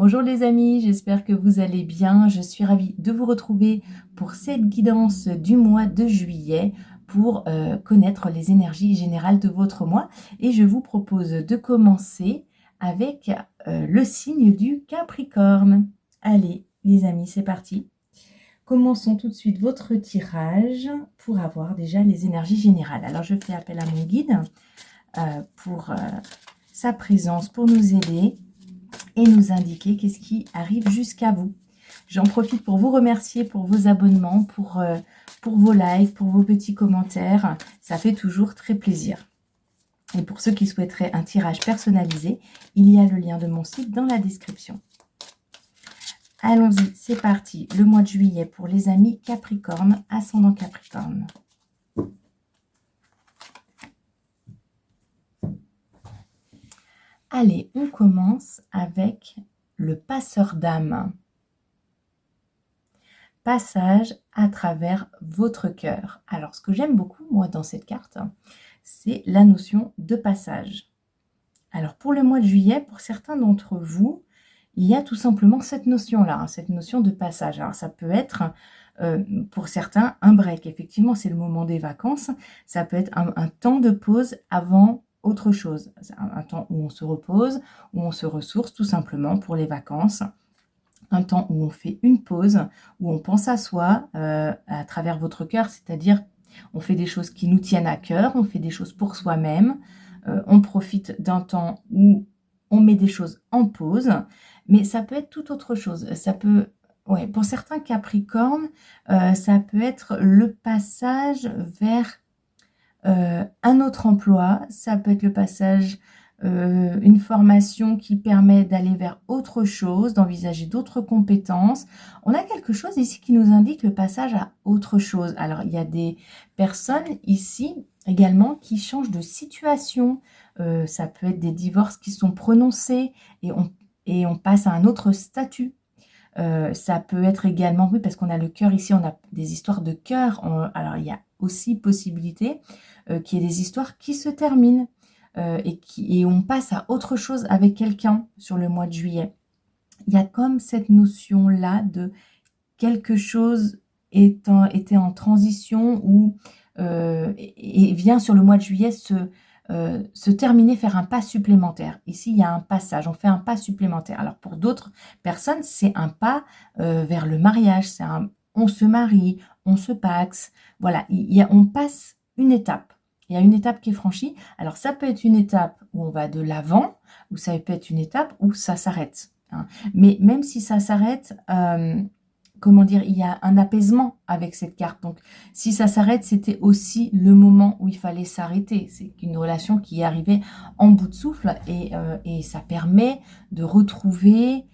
Bonjour les amis, j'espère que vous allez bien. Je suis ravie de vous retrouver pour cette guidance du mois de juillet pour connaître les énergies générales de votre mois. Et je vous propose de commencer avec le signe du Capricorne. Allez les amis, c'est parti. Commençons tout de suite votre tirage pour avoir déjà les énergies générales. Alors je fais appel à mon guide pour sa présence, pour nous aider et nous indiquer qu'est-ce qui arrive jusqu'à vous. J'en profite pour vous remercier pour vos abonnements, pour vos likes, pour vos petits commentaires. Ça fait toujours très plaisir. Et pour ceux qui souhaiteraient un tirage personnalisé, il y a le lien de mon site dans la description. Allons-y, c'est parti. Le mois de juillet pour les amis Capricorne, ascendant Capricorne. Allez, on commence avec le passeur d'âme. Passage à travers votre cœur. Alors, ce que j'aime beaucoup, moi, dans cette carte, c'est la notion de passage. Alors, pour le mois de juillet, pour certains d'entre vous, il y a tout simplement cette notion-là, cette notion de passage. Alors, ça peut être, pour certains, un break. Effectivement, c'est le moment des vacances. Ça peut être un temps de pause avant autre chose. Un temps où on se repose, où on se ressource tout simplement pour les vacances. Un temps où on fait une pause, où on pense à soi à travers votre cœur, c'est-à-dire on fait des choses qui nous tiennent à cœur, on fait des choses pour soi-même, on profite d'un temps où on met des choses en pause, mais ça peut être tout autre chose. Ça peut, ouais, pour certains Capricornes, ça peut être le passage vers un autre emploi, ça peut être le passage, une formation qui permet d'aller vers autre chose, d'envisager d'autres compétences. On a quelque chose ici qui nous indique le passage à autre chose. Alors, il y a des personnes ici également qui changent de situation. Ça peut être des divorces qui sont prononcés et on passe à un autre statut. Ça peut être également, oui, parce qu'on a le cœur ici, on a des histoires de cœur. Alors, il y a aussi possibilité qu'il y ait des histoires qui se terminent et on passe à autre chose avec quelqu'un sur le mois de juillet. Il y a comme cette notion-là de quelque chose était en transition ou et vient sur le mois de juillet se terminer, faire un pas supplémentaire. Ici, il y a un passage, on fait un pas supplémentaire. Alors, pour d'autres personnes, c'est un pas vers le mariage, on se marie, on se paxe. Voilà, on passe une étape. Il y a une étape qui est franchie. Alors, ça peut être une étape où on va de l'avant, ou ça peut être une étape où ça s'arrête. Hein. Mais même si ça s'arrête, comment dire, il y a un apaisement avec cette carte. Donc, si ça s'arrête, c'était aussi le moment où il fallait s'arrêter. C'est une relation qui est arrivée en bout de souffle et ça permet de retrouver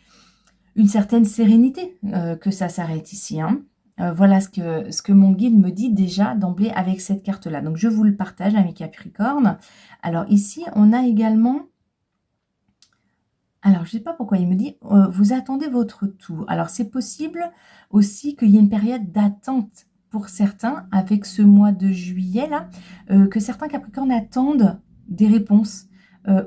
une certaine sérénité que ça s'arrête ici. Hein. Voilà ce que mon guide me dit déjà d'emblée avec cette carte-là. Donc, je vous le partage, amis Capricorne. Alors, ici, on a également... Alors, je ne sais pas pourquoi il me dit vous attendez votre tour. Alors, c'est possible aussi qu'il y ait une période d'attente pour certains avec ce mois de juillet là, que certains Capricornes attendent des réponses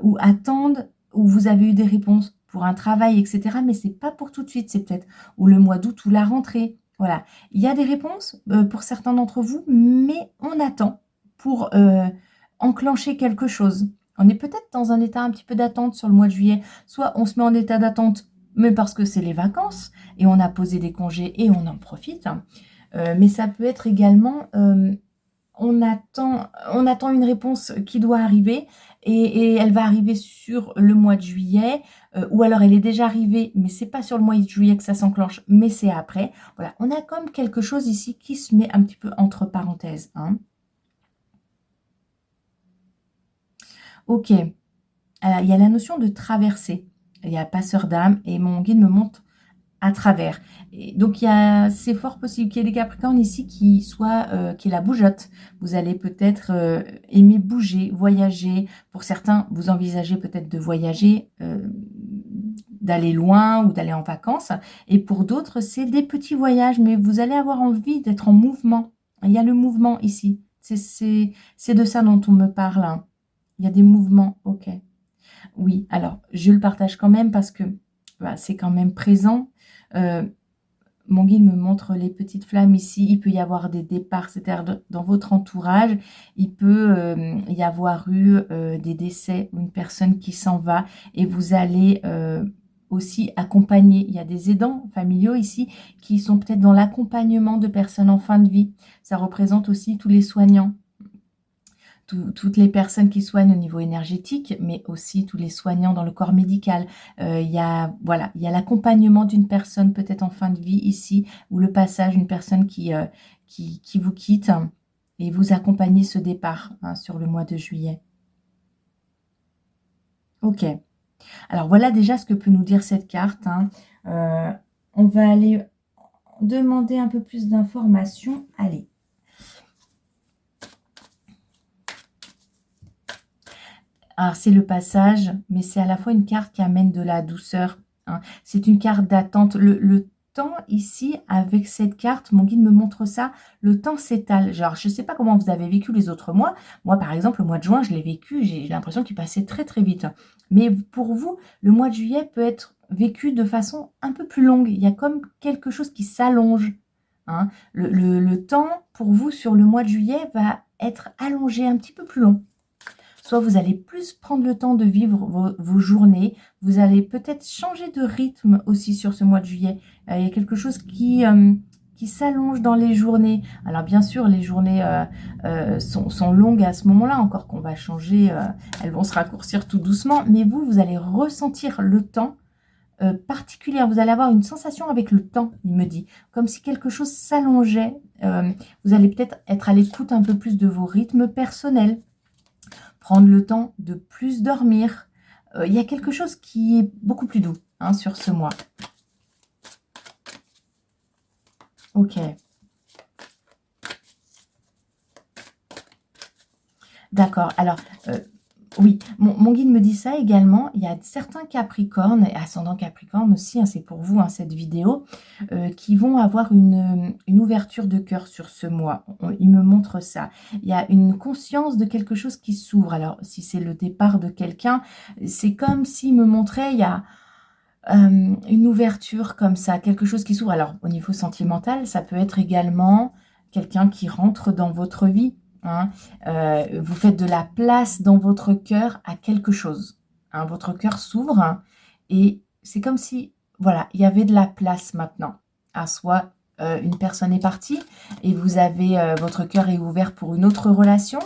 ou attendent ou vous avez eu des réponses pour un travail, etc. Mais c'est pas pour tout de suite. C'est peut-être ou le mois d'août ou la rentrée. Voilà, il y a des réponses pour certains d'entre vous, mais on attend pour enclencher quelque chose. On est peut-être dans un état un petit peu d'attente sur le mois de juillet. Soit on se met en état d'attente, mais parce que c'est les vacances, et on a posé des congés et on en profite. Mais ça peut être également, on attend une réponse qui doit arriver, et elle va arriver sur le mois de juillet, ou alors elle est déjà arrivée, mais c'est pas sur le mois de juillet que ça s'enclenche, mais c'est après. Voilà, on a comme quelque chose ici qui se met un petit peu entre parenthèses. Hein. Ok. Il y a la notion de traversée. Il y a passeur d'âme et mon guide me montre à travers. Et donc, c'est fort possible qu'il y ait des Capricornes ici qui est la bougeotte. Vous allez peut-être aimer bouger, voyager. Pour certains, vous envisagez peut-être de voyager, d'aller loin ou d'aller en vacances. Et pour d'autres, c'est des petits voyages, mais vous allez avoir envie d'être en mouvement. Il y a le mouvement ici. C'est de ça dont on me parle. Hein. Il y a des mouvements, ok. Oui, alors je le partage quand même parce que bah, c'est quand même présent. Mon guide me montre les petites flammes ici. Il peut y avoir des départs, c'est-à-dire dans votre entourage, il peut y avoir eu des décès ou une personne qui s'en va et vous allez aussi accompagner. Il y a des aidants familiaux ici qui sont peut-être dans l'accompagnement de personnes en fin de vie. Ça représente aussi tous les soignants. Toutes les personnes qui soignent au niveau énergétique, mais aussi tous les soignants dans le corps médical. Il y a, voilà, il y a l'accompagnement d'une personne peut-être en fin de vie ici, ou le passage d'une personne qui vous quitte et vous accompagnez ce départ sur le mois de juillet. Ok. Alors voilà déjà ce que peut nous dire cette carte. On va aller demander un peu plus d'informations. Allez. Alors, c'est le passage, mais c'est à la fois une carte qui amène de la douceur. C'est une carte d'attente. Le temps ici, avec cette carte, mon guide me montre ça, le temps s'étale. Genre, je ne sais pas comment vous avez vécu les autres mois. Moi, par exemple, le mois de juin, je l'ai vécu, j'ai l'impression qu'il passait très, très vite. Mais pour vous, le mois de juillet peut être vécu de façon un peu plus longue. Il y a comme quelque chose qui s'allonge. Le temps, pour vous, sur le mois de juillet, va être allongé un petit peu plus long. Soit vous allez plus prendre le temps de vivre vos journées, vous allez peut-être changer de rythme aussi sur ce mois de juillet. Il y a quelque chose qui s'allonge dans les journées. Alors bien sûr, les journées sont longues à ce moment-là, encore qu'on va changer, elles vont se raccourcir tout doucement, mais vous allez ressentir le temps particulier. Vous allez avoir une sensation avec le temps, il me dit, comme si quelque chose s'allongeait. Vous allez peut-être être à l'écoute un peu plus de vos rythmes personnels. Prendre le temps de plus dormir. Il y a quelque chose qui est beaucoup plus doux sur ce mois. Ok. D'accord. Alors, oui, mon guide me dit ça également. Il y a certains Capricornes, et ascendant Capricorne aussi, c'est pour vous cette vidéo, qui vont avoir une ouverture de cœur sur ce mois. Il me montre ça. Il y a une conscience de quelque chose qui s'ouvre. Alors, si c'est le départ de quelqu'un, c'est comme s'il me montrait, il y a une ouverture comme ça, quelque chose qui s'ouvre. Alors, au niveau sentimental, ça peut être également quelqu'un qui rentre dans votre vie. Vous faites de la place dans votre cœur à quelque chose. Votre cœur s'ouvre et c'est comme si, voilà, il y avait de la place maintenant. Soit une personne est partie et vous avez, votre cœur est ouvert pour une autre relation.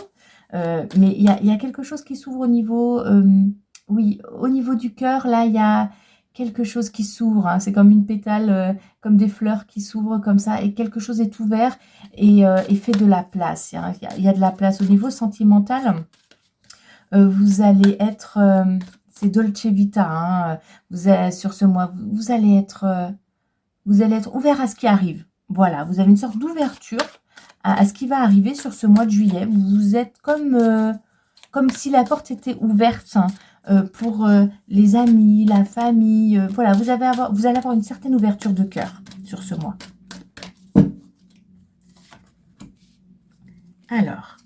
Mais il y a quelque chose qui s'ouvre au niveau, oui, au niveau du cœur. Là, il y a quelque chose qui s'ouvre. C'est comme une pétale, comme des fleurs qui s'ouvrent comme ça et quelque chose est ouvert et fait de la place. Il y a de la place au niveau sentimental. Vous allez être, c'est Dolce Vita, sur ce mois, vous allez être ouvert à ce qui arrive. Voilà, vous avez une sorte d'ouverture à ce qui va arriver sur ce mois de juillet. Vous êtes comme si la porte était ouverte pour les amis, la famille. Voilà, vous allez avoir une certaine ouverture de cœur sur ce mois. Alors,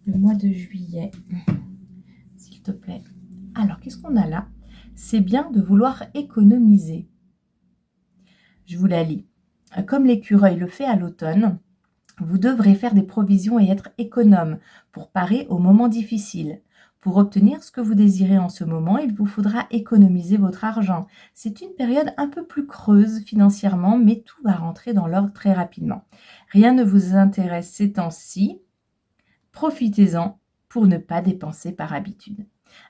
le mois de juillet, s'il te plaît. Alors, qu'est-ce qu'on a là? C'est bien de vouloir économiser. Je vous la lis. Comme l'écureuil le fait à l'automne, vous devrez faire des provisions et être économe pour parer aux moments difficiles. Pour obtenir ce que vous désirez en ce moment, il vous faudra économiser votre argent. C'est une période un peu plus creuse financièrement, mais tout va rentrer dans l'ordre très rapidement. Rien ne vous intéresse ces temps-ci. Profitez-en pour ne pas dépenser par habitude.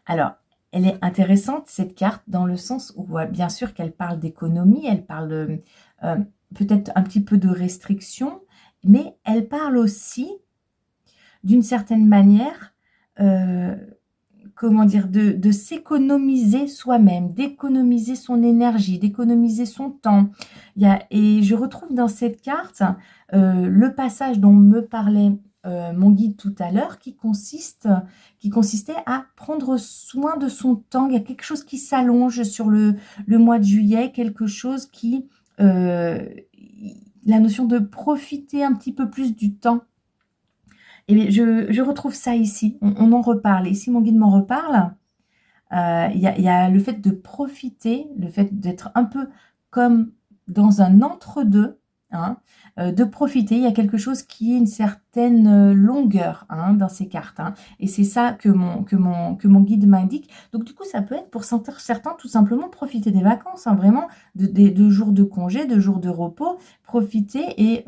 Alors, elle est intéressante, cette carte, dans le sens où, bien sûr, qu'elle parle d'économie, elle parle peut-être un petit peu de restriction, mais elle parle aussi, d'une certaine manière, comment dire, de s'économiser soi-même, d'économiser son énergie, d'économiser son temps. Et je retrouve dans cette carte le passage dont me parlait mon guide tout à l'heure, qui consistait à prendre soin de son temps. Il y a quelque chose qui s'allonge sur le mois de juillet, quelque chose qui... la notion de profiter un petit peu plus du temps. Et je retrouve ça ici, on en reparle. Ici, mon guide m'en reparle. Il y a le fait de profiter, le fait d'être un peu comme dans un entre-deux, hein, de profiter. Il y a quelque chose qui est une certaine longueur, hein, dans ces cartes, hein, et c'est ça que mon guide m'indique. Donc du coup, ça peut être pour certains tout simplement profiter des vacances, hein, vraiment, de jours de congé, de jours de repos, profiter et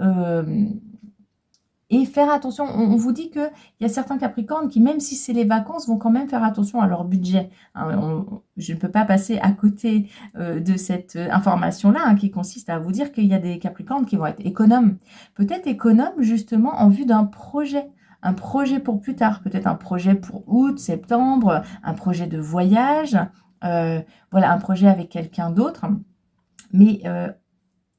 faire attention. On vous dit qu'il y a certains Capricornes qui, même si c'est les vacances, vont quand même faire attention à leur budget, hein. Je ne peux pas passer à côté de cette information-là, hein, qui consiste à vous dire qu'il y a des Capricornes qui vont être économes. Peut-être économes justement en vue d'un projet. Un projet pour plus tard, peut-être un projet pour août, septembre, un projet de voyage, voilà, un projet avec quelqu'un d'autre. Mais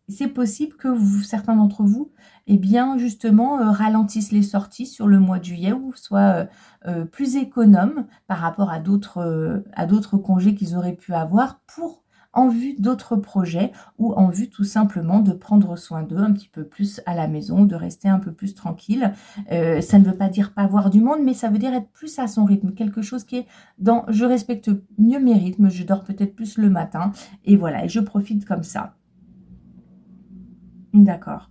c'est possible que certains d'entre vous, eh bien, justement, ralentissent les sorties sur le mois de juillet ou soient plus économes par rapport à d'autres congés qu'ils auraient pu avoir en vue d'autres projets ou en vue tout simplement de prendre soin d'eux un petit peu plus à la maison, de rester un peu plus tranquille. Ça ne veut pas dire pas voir du monde, mais ça veut dire être plus à son rythme, quelque chose qui est dans je respecte mieux mes rythmes, je dors peut-être plus le matin et voilà, et je profite comme ça. D'accord.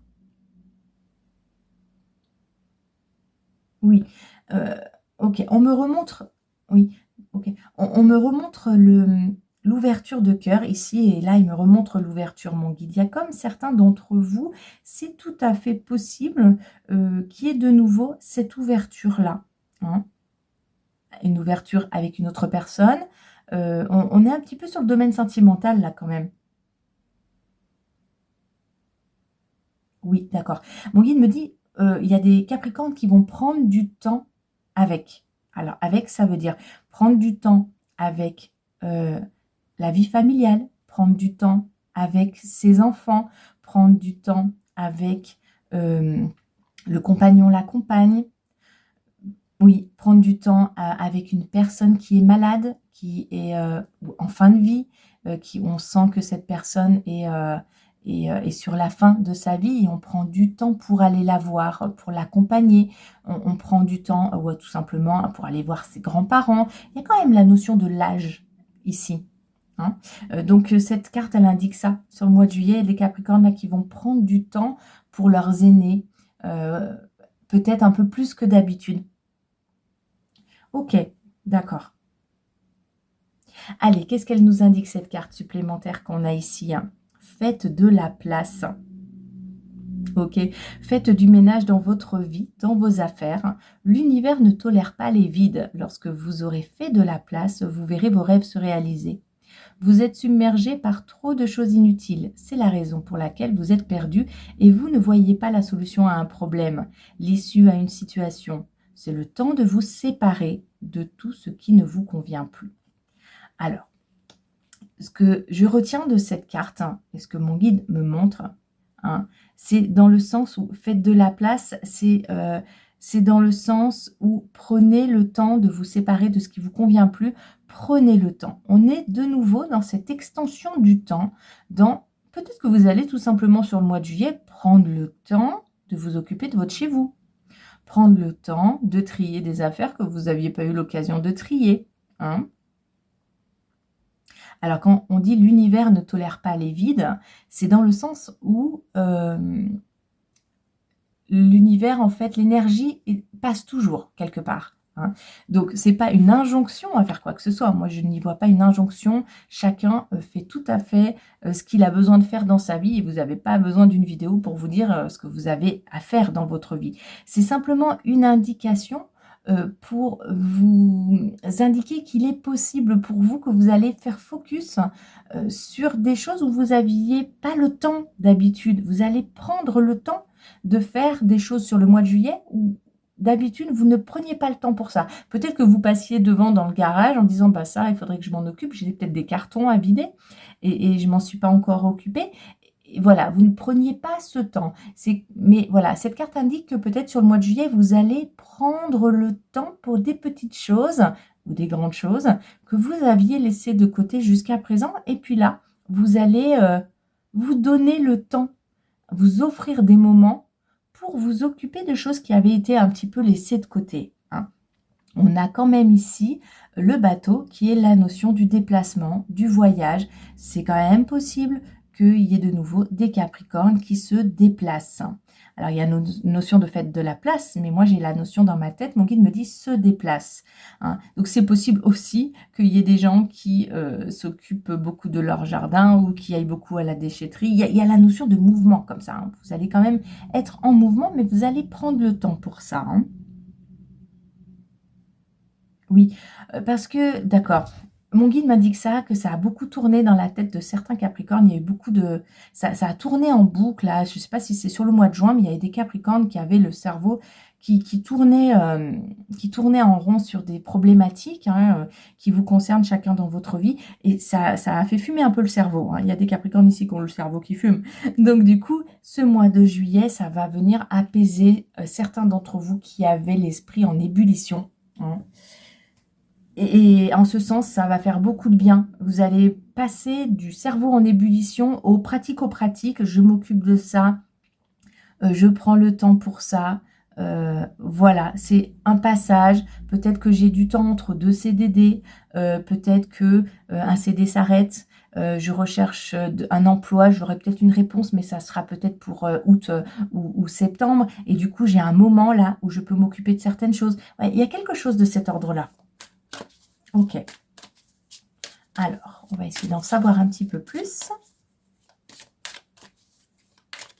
Oui, heu, OK. On me remontre oui, OK. On me remontre l'ouverture de cœur ici et là, il me remontre l'ouverture, mon guide. Il y a comme certains d'entre vous, c'est tout à fait possible, qu'il y ait de nouveau cette ouverture-là, hein. Une ouverture avec une autre personne. On est un petit peu sur le domaine sentimental là, quand même. Oui, d'accord. Mon guide me dit, il y a des Capricornes qui vont prendre du temps avec. Alors avec, ça veut dire prendre du temps avec, la vie familiale, prendre du temps avec ses enfants, prendre du temps avec, le compagnon, la compagne. Oui, prendre du temps a avec une personne qui est malade, qui est, ou en fin de vie, qui on sent que cette personne est sur la fin de sa vie et on prend du temps pour aller la voir, pour l'accompagner. On prend du temps, ou tout simplement pour aller voir ses grands-parents. Il y a quand même la notion de l'âge ici, hein. Donc cette carte, elle indique ça. Sur le mois de juillet, les Capricornes là qui vont prendre du temps pour leurs aînés, heu, peut-être un peu plus que d'habitude. OK, d'accord. Allez, qu'est-ce qu'elle nous indique cette carte supplémentaire qu'on a ici, hein? Faites de la place. OK. Faites du ménage dans votre vie, dans vos affaires. L'univers ne tolère pas les vides. Lorsque vous aurez fait de la place, vous verrez vos rêves se réaliser. Vous êtes submergé par trop de choses inutiles. C'est la raison pour laquelle vous êtes perdu et vous ne voyez pas la solution à un problème, l'issue à une situation. C'est le temps de vous séparer de tout ce qui ne vous convient plus. Alors, ce que je retiens de cette carte, hein, et ce que mon guide me montre, hein, c'est dans le sens où faites de la place, c'est dans le sens où prenez le temps de vous séparer de ce qui vous convient plus. Prenez le temps. On est de nouveau dans cette extension du temps, dans peut-être que vous allez tout simplement sur le mois de juillet prendre le temps de vous occuper de votre chez vous. Prendre le temps de trier des affaires que vous n'aviez pas eu l'occasion de trier, hein. Alors quand on dit l'univers ne tolère pas les vides, c'est dans le sens où, l'univers en fait, l'énergie passe toujours quelque part, hein. Donc c'est pas une injonction à faire quoi que ce soit. Moi je n'y vois pas une injonction. Chacun, fait tout à fait, ce qu'il a besoin de faire dans sa vie et vous n'avez pas besoin d'une vidéo pour vous dire, ce que vous avez à faire dans votre vie. C'est simplement une indication, pour vous indiquer qu'il est possible pour vous que vous allez faire focus, sur des choses où vous aviez pas le temps d'habitude. Vous allez prendre le temps de faire des choses sur le mois de juillet où d'habitude vous ne preniez pas le temps pour ça. Peut-être que vous passiez devant dans le garage en disant: «Bah ça, il faudrait que je m'en occupe, j'ai peut-être des cartons à vider et je m'en suis pas encore occupée». Et voilà, vous ne preniez pas ce temps. Mais voilà, cette carte indique que peut-être sur le mois de juillet, vous allez prendre le temps pour des petites choses ou des grandes choses que vous aviez laissées de côté jusqu'à présent et puis là, vous allez, vous donner le temps, vous offrir des moments pour vous occuper de choses qui avaient été un petit peu laissées de côté, hein. on a quand même ici le bateau qui est la notion du déplacement, du voyage. C'est quand même possible qu'il y ait de nouveau des Capricornes qui se déplacent. Alors, il y a une notion de fait de la place, mais moi, j'ai la notion dans ma tête, mon guide me dit se déplace. Hein. Donc, c'est possible aussi qu'il y ait des gens qui s'occupent beaucoup de leur jardin ou qui aillent beaucoup à la déchetterie. Il y a la notion de mouvement comme ça. Hein. Vous allez quand même être en mouvement, mais vous allez prendre le temps pour ça. Hein. Oui, parce que d'accord, mon guide m'indique ça, que ça a beaucoup tourné dans la tête de certains Capricornes. Il y a eu beaucoup de ça a tourné en boucle là, je ne sais pas si c'est sur le mois de juin, mais il y avait des Capricornes qui avaient le cerveau qui tournait en rond sur des problématiques, hein, qui vous concernent chacun dans votre vie et ça a fait fumer un peu le cerveau, hein. Il y a des Capricornes ici qui ont le cerveau qui fume. Donc du coup, ce mois de juillet, ça va venir apaiser, certains d'entre vous qui avaient l'esprit en ébullition, hein. Et en ce sens, ça va faire beaucoup de bien. Vous allez passer du cerveau en ébullition au pratico-pratique. Je m'occupe de ça. Je prends le temps pour ça. Voilà, c'est un passage. Peut-être que j'ai du temps entre deux CDD. Peut-être que un CD s'arrête. Je recherche un emploi. J'aurai peut-être une réponse, mais ça sera peut-être pour août ou septembre. Et du coup, j'ai un moment là où je peux m'occuper de certaines choses. Ouais, il y a quelque chose de cet ordre-là. Ok. Alors, on va essayer d'en savoir un petit peu plus.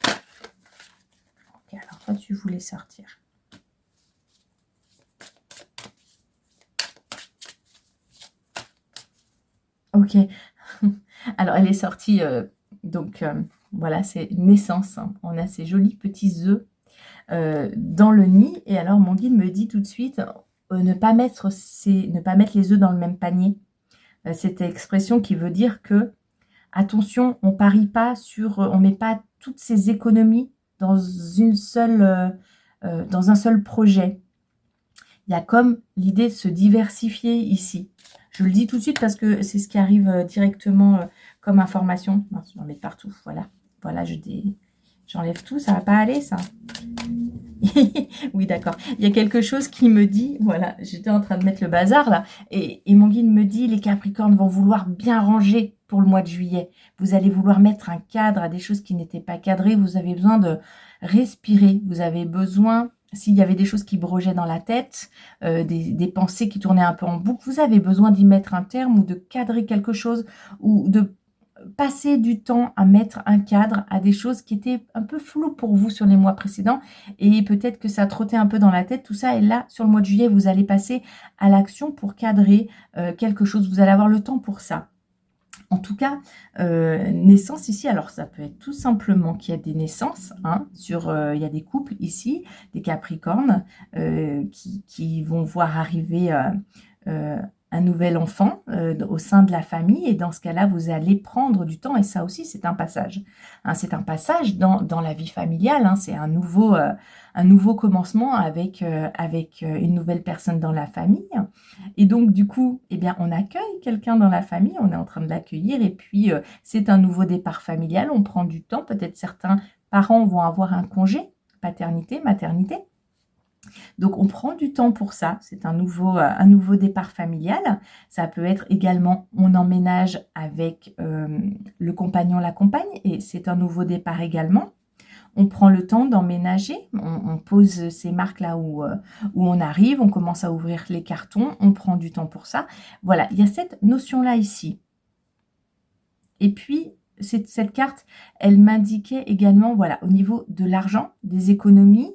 Ok, alors toi, tu voulais sortir. Ok. Alors, elle est sortie, donc voilà, c'est naissance. Hein. On a ces jolis petits œufs dans le nid. Et alors, mon guide me dit tout de suite, ne pas mettre les œufs dans le même panier. Cette expression qui veut dire que attention, on parie pas sur, on met pas toutes ses économies dans dans un seul projet. Il y a comme l'idée de se diversifier ici. Je le dis tout de suite parce que c'est ce qui arrive directement comme information. Non, je vais en mettre partout. Voilà, voilà, j'enlève tout. Ça va pas aller, ça. Oui, d'accord. Il y a quelque chose qui me dit, voilà, j'étais en train de mettre le bazar là, et mon guide me dit, les Capricornes vont vouloir bien ranger pour le mois de juillet. Vous allez vouloir mettre un cadre à des choses qui n'étaient pas cadrées. Vous avez besoin de respirer. Vous avez besoin, s'il y avait des choses qui brogeaient dans la tête, des pensées qui tournaient un peu en boucle, vous avez besoin d'y mettre un terme ou de cadrer quelque chose ou de passer du temps à mettre un cadre à des choses qui étaient un peu floues pour vous sur les mois précédents et peut-être que ça trottait un peu dans la tête, tout ça. Et là, sur le mois de juillet, vous allez passer à l'action pour cadrer quelque chose. Vous allez avoir le temps pour ça. En tout cas, naissance ici, alors ça peut être tout simplement qu'il y a des naissances, hein, il y a des couples ici, des Capricornes, qui vont voir arriver un nouvel enfant au sein de la famille. Et dans ce cas-là, vous allez prendre du temps. Et ça aussi, c'est un passage. Hein, c'est un passage dans la vie familiale. Hein, c'est un nouveau commencement avec une nouvelle personne dans la famille. Et donc, du coup, eh bien, on accueille quelqu'un dans la famille. On est en train de l'accueillir. Et puis, c'est un nouveau départ familial. On prend du temps. Peut-être certains parents vont avoir un congé, paternité, maternité. Donc, on prend du temps pour ça. C'est un nouveau départ familial. Ça peut être également, on emménage avec le compagnon, la compagne, et c'est un nouveau départ également. On prend le temps d'emménager, on pose ces marques là où on arrive, on commence à ouvrir les cartons, on prend du temps pour ça. Voilà, il y a cette notion-là ici. Et puis, cette carte, elle m'indiquait également, voilà, au niveau de l'argent, des économies,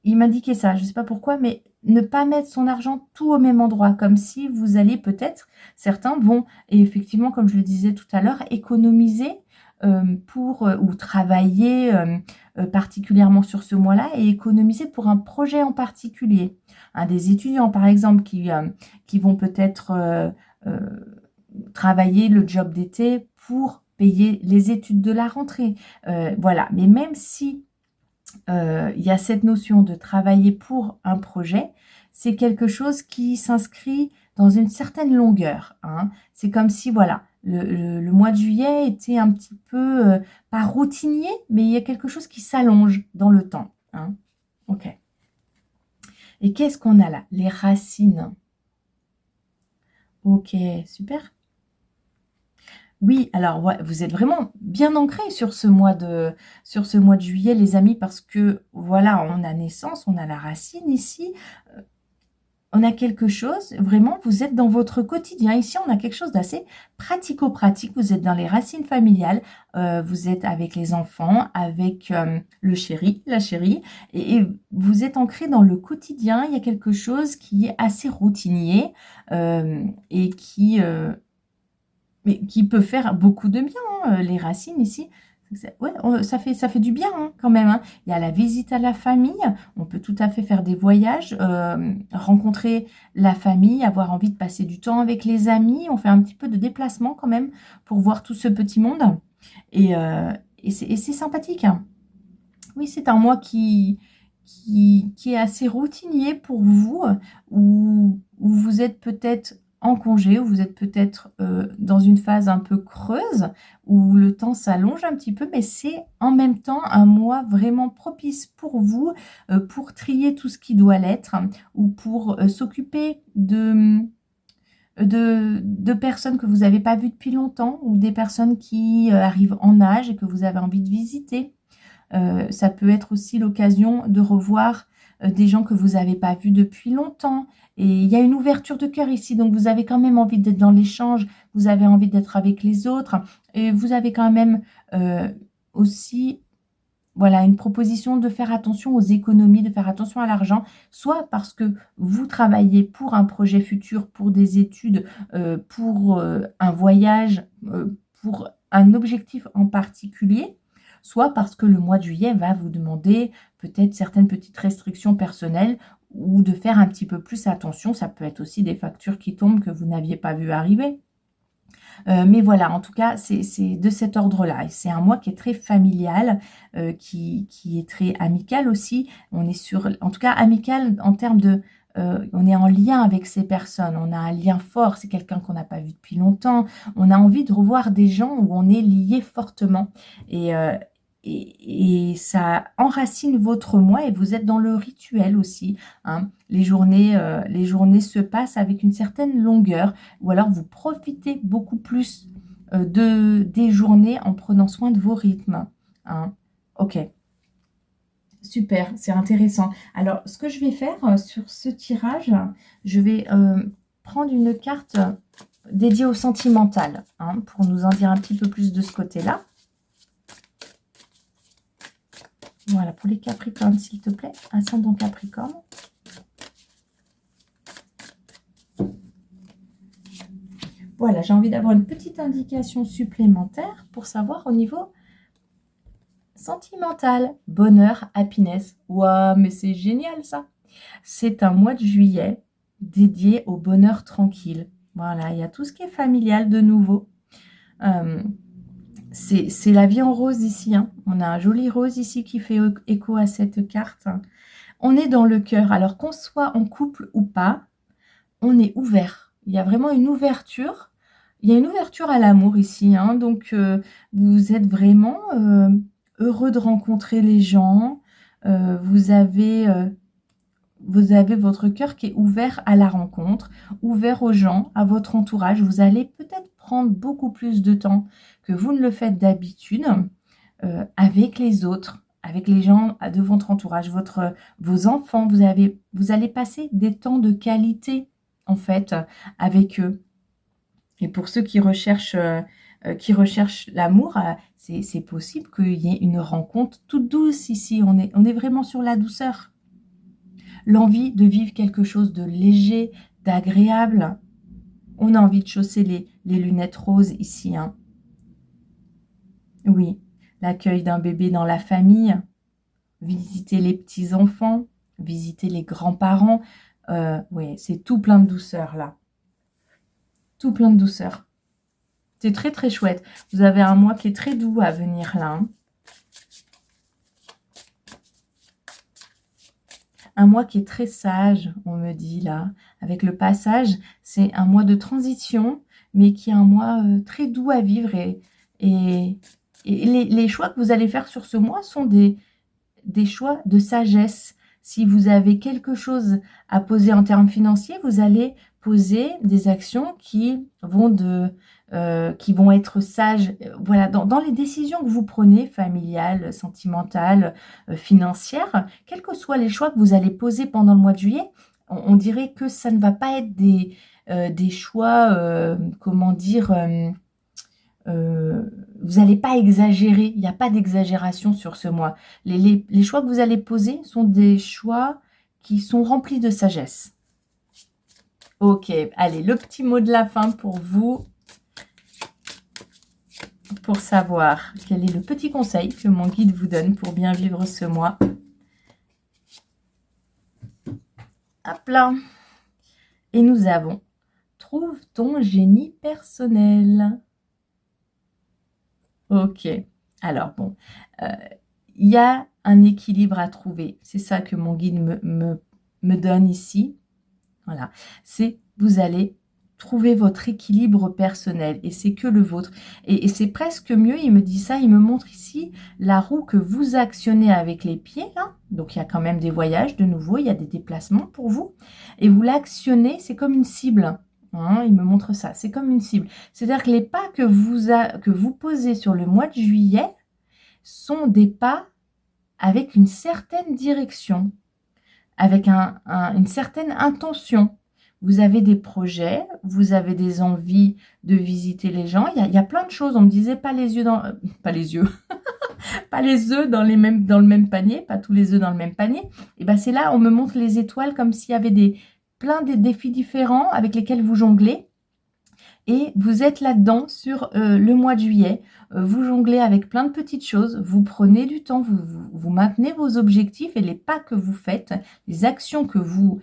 il m'indiquait ça, je ne sais pas pourquoi, mais ne pas mettre son argent tout au même endroit, comme si vous allez peut-être, certains vont, et effectivement, comme je le disais tout à l'heure, économiser ou travailler particulièrement sur ce mois-là et économiser pour un projet en particulier. Des étudiants, par exemple, qui vont peut-être travailler le job d'été pour payer les études de la rentrée. Voilà, mais même si il y a cette notion de travailler pour un projet, c'est quelque chose qui s'inscrit dans une certaine longueur. Hein. C'est comme si, voilà, le mois de juillet était un petit peu, pas routinier, mais il y a quelque chose qui s'allonge dans le temps. Hein. Ok. Et qu'est-ce qu'on a là? Les racines. OK, super. Oui, alors ouais, vous êtes vraiment bien ancrés sur ce mois de juillet, les amis, parce que voilà, on a naissance, on a la racine ici, on a quelque chose, vraiment, vous êtes dans votre quotidien. Ici, on a quelque chose d'assez pratico-pratique. Vous êtes dans les racines familiales, vous êtes avec les enfants, avec le chéri, la chérie, et vous êtes ancré dans le quotidien. Il y a quelque chose qui est assez routinier et mais qui peut faire beaucoup de bien, hein, les racines ici. Ouais, ça fait du bien hein, quand même. Hein. Il y a la visite à la famille. On peut tout à fait faire des voyages, rencontrer la famille, avoir envie de passer du temps avec les amis. On fait un petit peu de déplacement quand même pour voir tout ce petit monde. Et, euh, et c'est sympathique. Hein. Oui, c'est un mois qui est assez routinier pour vous, où vous êtes peut-être en congé, où vous êtes peut-être dans une phase un peu creuse, où le temps s'allonge un petit peu, mais c'est en même temps un mois vraiment propice pour vous, pour trier tout ce qui doit l'être, ou pour s'occuper de personnes que vous n'avez pas vues depuis longtemps, ou des personnes qui arrivent en âge et que vous avez envie de visiter. Ça peut être aussi l'occasion de revoir des gens que vous n'avez pas vus depuis longtemps. Et il y a une ouverture de cœur ici, donc vous avez quand même envie d'être dans l'échange, vous avez envie d'être avec les autres, et vous avez quand même aussi voilà, une proposition de faire attention aux économies, de faire attention à l'argent, soit parce que vous travaillez pour un projet futur, pour des études, pour un voyage, pour un objectif en particulier, soit parce que le mois de juillet va vous demander peut-être certaines petites restrictions personnelles ou de faire un petit peu plus attention. Ça peut être aussi des factures qui tombent que vous n'aviez pas vu arriver. Mais voilà, en tout cas, c'est de cet ordre-là. Et c'est un mois qui est très familial, qui est très amical aussi. On est sur, en tout cas, amical en termes de, on est en lien avec ces personnes. On a un lien fort. C'est quelqu'un qu'on n'a pas vu depuis longtemps. On a envie de revoir des gens où on est lié fortement. Et, et ça enracine votre moi et vous êtes dans le rituel aussi. Hein. Les journées se passent avec une certaine longueur ou alors vous profitez beaucoup plus des journées en prenant soin de vos rythmes. Hein. Ok, super, c'est intéressant. Alors, ce que je vais faire sur ce tirage, je vais prendre une carte dédiée au sentimental hein, pour nous en dire un petit peu plus de ce côté-là. Voilà, pour les Capricornes, s'il te plaît, ascendant Capricorne. Voilà, j'ai envie d'avoir une petite indication supplémentaire pour savoir au niveau sentimental. Bonheur, happiness. Waouh, mais c'est génial ça. C'est un mois de juillet dédié au bonheur tranquille. Voilà, il y a tout ce qui est familial de nouveau. C'est la vie en rose ici. Hein. On a un joli rose ici qui fait écho à cette carte. On est dans le cœur. Alors qu'on soit en couple ou pas, on est ouvert. Il y a vraiment une ouverture. Il y a une ouverture à l'amour ici. Hein. Donc, vous êtes vraiment heureux de rencontrer les gens. Vous avez votre cœur qui est ouvert à la rencontre, ouvert aux gens, à votre entourage. Vous allez peut-être prendre beaucoup plus de temps que vous ne le faites d'habitude avec les autres, avec les gens de votre entourage, vos enfants. Vous allez passer des temps de qualité, en fait, avec eux. Et pour ceux qui recherchent l'amour, c'est possible qu'il y ait une rencontre toute douce ici. On est vraiment sur la douceur. L'envie de vivre quelque chose de léger, d'agréable. On a envie de chausser les lunettes roses ici. Hein. Oui, l'accueil d'un bébé dans la famille, visiter les petits-enfants, visiter les grands-parents. Oui, c'est tout plein de douceur là. Tout plein de douceur. C'est très très chouette. Vous avez un mois qui est très doux à venir là. Hein. Un mois qui est très sage, on me dit là. Avec le passage, c'est un mois de transition, mais qui est un mois très doux à vivre. Et les choix que vous allez faire sur ce mois sont des choix de sagesse. Si vous avez quelque chose à poser en termes financiers, vous allez poser des actions qui vont être sages. Voilà, dans les décisions que vous prenez, familiales, sentimentales, financières, quels que soient les choix que vous allez poser pendant le mois de juillet, on dirait que ça ne va pas être des choix, comment dire, vous n'allez pas exagérer, il n'y a pas d'exagération sur ce mois. Les choix que vous allez poser sont des choix qui sont remplis de sagesse. Ok, allez, le petit mot de la fin pour vous, pour savoir quel est le petit conseil que mon guide vous donne pour bien vivre ce mois. Hop là. Et nous avons « Trouve ton génie personnel ». Ok, alors bon, il y a un équilibre à trouver. C'est ça que mon guide me donne ici. Voilà, c'est vous allez trouver votre équilibre personnel et c'est que le vôtre. Et c'est presque mieux, il me dit ça, il me montre ici la roue que vous actionnez avec les pieds, là. Donc, il y a quand même des voyages de nouveau, il y a des déplacements pour vous. Et vous l'actionnez, c'est comme une cible. Hein, il me montre ça, c'est comme une cible. C'est-à-dire que les pas que vous posez sur le mois de juillet sont des pas avec une certaine direction, avec une certaine intention. Vous avez des projets, vous avez des envies de visiter les gens. Il y a plein de choses. On me disait pas les yeux dans... pas les yeux. pas les œufs dans le même panier, pas tous les œufs dans le même panier. Et bien c'est là, on me montre les étoiles comme s'il y avait plein de défis différents avec lesquels vous jonglez. Et vous êtes là-dedans sur le mois de juillet. Vous jonglez avec plein de petites choses. Vous prenez du temps, vous maintenez vos objectifs et les pas que vous faites, les actions que vous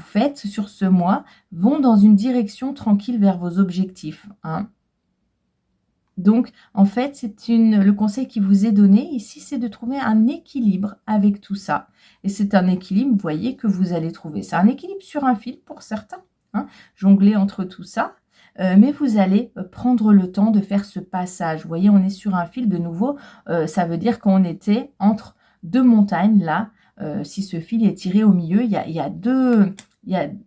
faites sur ce mois vont dans une direction tranquille vers vos objectifs. Hein. Donc, en fait, le conseil qui vous est donné ici, c'est de trouver un équilibre avec tout ça. Et c'est un équilibre, vous voyez, que vous allez trouver. C'est un équilibre sur un fil pour certains. Hein, jongler entre tout ça, mais vous allez prendre le temps de faire ce passage. Vous voyez, on est sur un fil de nouveau, ça veut dire qu'on était entre deux montagnes là. Si ce fil est tiré au milieu, il y a deux...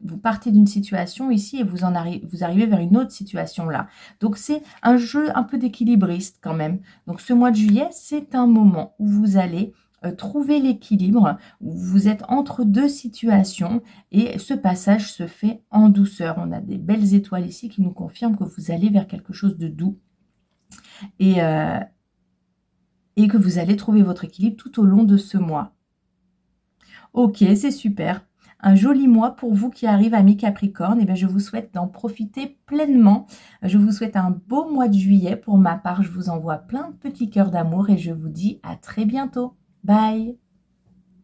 vous partez d'une situation ici et vous arrivez vers une autre situation là. Donc, c'est un jeu un peu d'équilibriste quand même. Donc, ce mois de juillet, c'est un moment où vous allez trouver l'équilibre, où vous êtes entre deux situations et ce passage se fait en douceur. On a des belles étoiles ici qui nous confirment que vous allez vers quelque chose de doux et que vous allez trouver votre équilibre tout au long de ce mois. Ok, c'est super. Un joli mois pour vous qui arrive à mi-Capricorne. Et bien, je vous souhaite d'en profiter pleinement. Je vous souhaite un beau mois de juillet. Pour ma part, je vous envoie plein de petits cœurs d'amour et je vous dis à très bientôt. Bye!